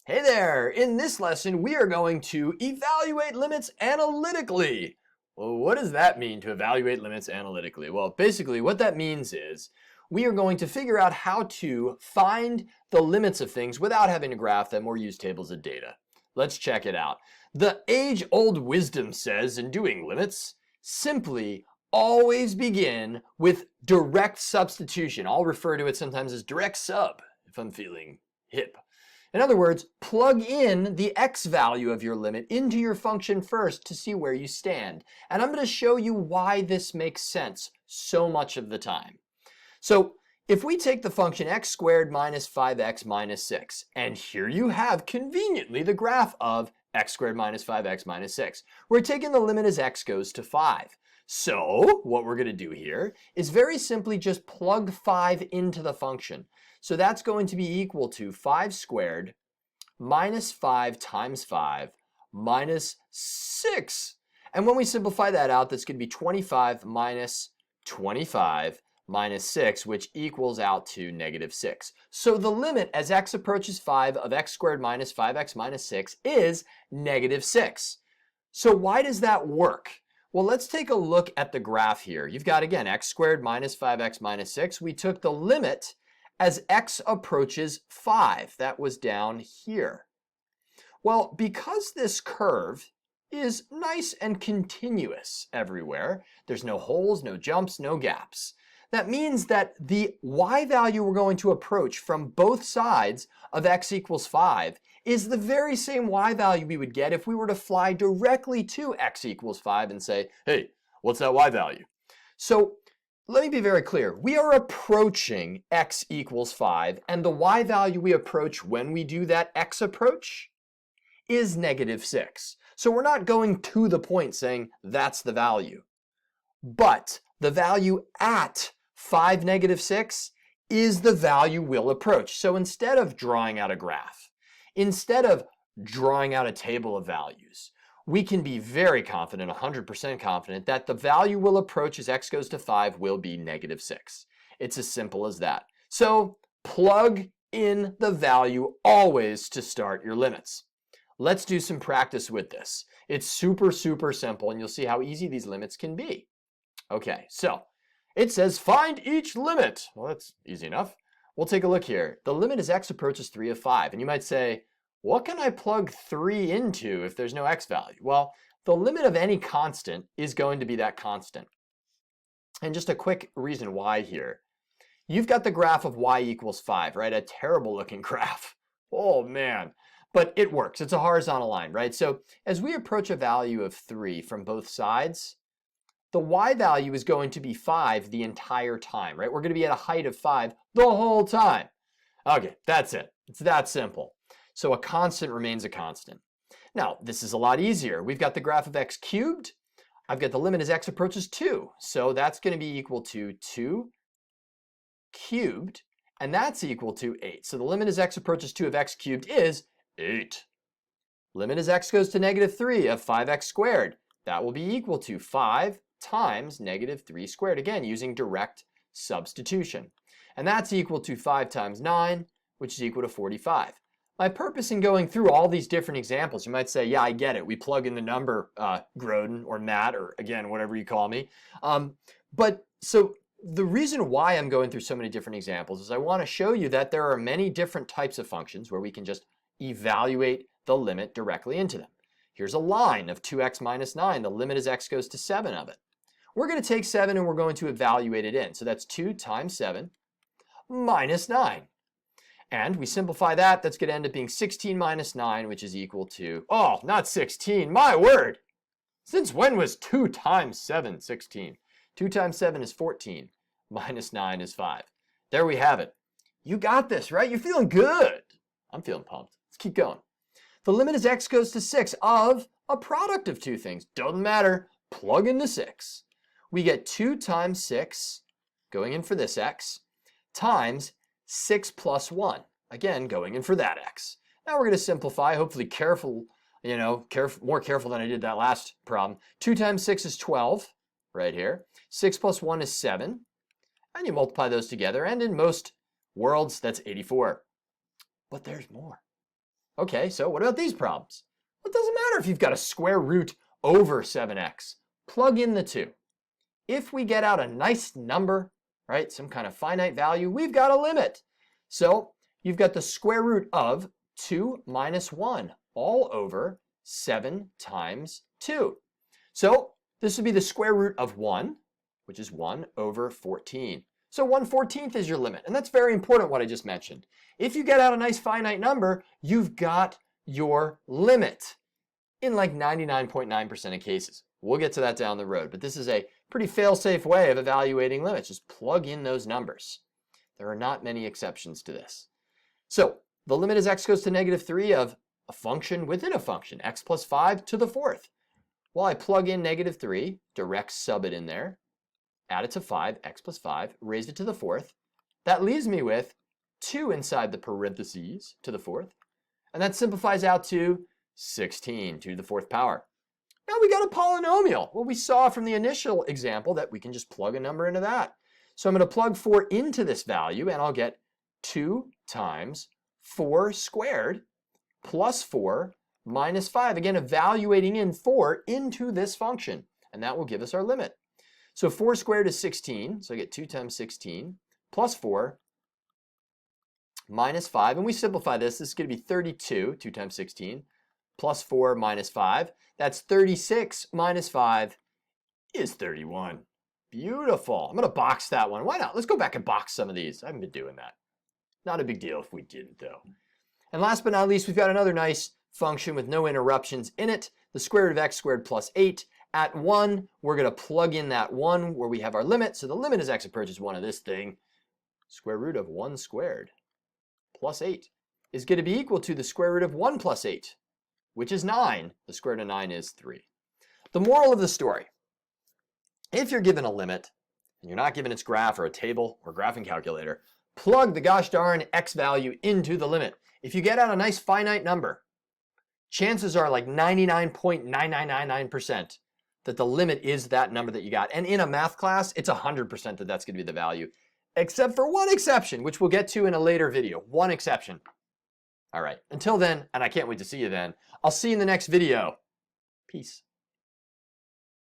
Hey there! In this lesson, we are going to evaluate limits analytically. Well, what does that mean, to evaluate limits analytically? Well, basically what that means is we are going to figure out how to find the limits of things without having to graph them or use tables of data. Let's check it out. The age-old wisdom says in doing limits, simply always begin with direct substitution. I'll refer to it sometimes as direct sub if I'm feeling hip. In other words, plug in the x value of your limit into your function first to see where you stand. And I'm going to show you why this makes sense so much of the time. So if we take the function x squared minus 5x minus 6, and here you have conveniently the graph of x squared minus 5x minus 6. We're taking the limit as x goes to 5. So what we're going to do here is very simply just plug 5 into the function. So that's going to be equal to 5 squared minus 5 times 5 minus 6. And when we simplify that out, that's going to be 25 minus 25 minus 6, which equals out to negative 6. So the limit as x approaches 5 of x squared minus 5x minus 6 is negative 6. So why does that work? Well, let's take a look at the graph here. You've got, again, x squared minus 5x minus 6. We took the limit as x approaches 5. That was down here. Well, because this curve is nice and continuous everywhere, there's no holes, no jumps, no gaps. That means that the y value we're going to approach from both sides of x equals 5 is the very same y value we would get if we were to fly directly to x equals 5 and say, hey, what's that y value? So let me be very clear. We are approaching x equals 5, and the y value we approach when we do that x approach is negative 6. So we're not going to the point saying that's the value. But the value at 5 negative 6 is the value we'll approach. So instead of drawing out a graph, instead of drawing out a table of values, we can be very confident, 100% confident, that the value we'll approach as x goes to 5 will be negative 6. It's as simple as that. So plug in the value always to start your limits. Let's do some practice with this. It's super, super simple, and you'll see how easy these limits can be. Okay, so it says find each limit. Well, that's easy enough. We'll take a look here. The limit as x approaches 3 of 5, and you might say, what can I plug 3 into if there's no x value? Well, the limit of any constant is going to be that constant. And just a quick reason why here. You've got the graph of y equals 5, right? A terrible looking graph. Oh man. But it works. It's a horizontal line, right? So as we approach a value of 3 from both sides, the y value is going to be 5 the entire time, right? We're going to be at a height of 5 the whole time. Okay, that's it. It's that simple. So a constant remains a constant. Now, this is a lot easier. We've got the graph of x cubed. I've got the limit as x approaches 2. So that's going to be equal to 2 cubed, and that's equal to 8. So the limit as x approaches 2 of x cubed is 8. Limit as x goes to negative 3 of 5x squared. That will be equal to 5 times negative 3 squared, again, using direct substitution. And that's equal to 5 times 9, which is equal to 45. My purpose in going through all these different examples, you might say, yeah, I get it. We plug in the number, Groden or Matt, or again, whatever you call me. But so the reason why I'm going through so many different examples is I want to show you that there are many different types of functions where we can just evaluate the limit directly into them. Here's a line of 2x minus 9. The limit as x goes to 7 of it. We're going to take 7 and we're going to evaluate it in. So that's 2 times 7 minus 9. And we simplify that, that's going to end up being 16 minus 9, which is equal to, oh, not 16, my word! Since when was 2 times 7 16? 2 times 7 is 14, minus 9 is 5. There we have it. You got this, right? You're feeling good. I'm feeling pumped. Let's keep going. The limit as x goes to 6 of a product of two things. Doesn't matter. Plug in the 6. We get 2 times 6, going in for this x, times 6 plus 1. Again, going in for that x. Now we're going to simplify, hopefully more careful than I did that last problem. 2 times 6 is 12, right here. 6 plus 1 is 7. And you multiply those together, and in most worlds, that's 84. But there's more. Okay, so what about these problems? Well, it doesn't matter if you've got a square root over 7x. Plug in the 2. If we get out a nice number, right, some kind of finite value, we've got a limit. So you've got the square root of 2 minus 1 all over 7 times 2. So this would be the square root of 1, which is 1 over 14. So 1/14 is your limit. And that's very important, what I just mentioned. If you get out a nice finite number, you've got your limit in like 99.9% of cases. We'll get to that down the road. But this is a pretty fail-safe way of evaluating limits. Just plug in those numbers. There are not many exceptions to this. So the limit as x goes to -3 of a function within a function, x plus 5 to the 4th. Well, I plug in -3, direct sub it in there, add it to 5, x plus 5, raised it to the 4th. That leaves me with 2 inside the parentheses to the 4th. And that simplifies out to 16, 2 to the 4th power. Now we got a polynomial. Well, we saw from the initial example that we can just plug a number into that. So I'm going to plug 4 into this value, and I'll get 2 times 4 squared plus 4 minus 5. Again, evaluating in 4 into this function, and that will give us our limit. So 4 squared is 16, so I get 2 times 16 plus 4 minus 5. And we simplify this. This is going to be 32, 2 times 16, plus 4 minus 5. That's 36 minus 5 is 31. Beautiful. I'm going to box that one. Why not? Let's go back and box some of these. I haven't been doing that. Not a big deal if we didn't, though. And last but not least, we've got another nice function with no interruptions in it. The square root of x squared plus 8. At 1, we're going to plug in that 1 where we have our limit. So the limit as x approaches 1 of this thing. Square root of 1 squared plus 8 is going to be equal to the square root of 1 plus 8, which is 9. The square root of 9 is 3. The moral of the story, if you're given a limit, and you're not given its graph or a table or graphing calculator, plug the gosh darn x value into the limit. If you get out a nice finite number, chances are like 99.9999% that the limit is that number that you got. And in a math class, it's 100% that that's going to be the value, except for one exception, which we'll get to in a later video. One exception. All right, until then, and I can't wait to see you then, I'll see you in the next video. Peace.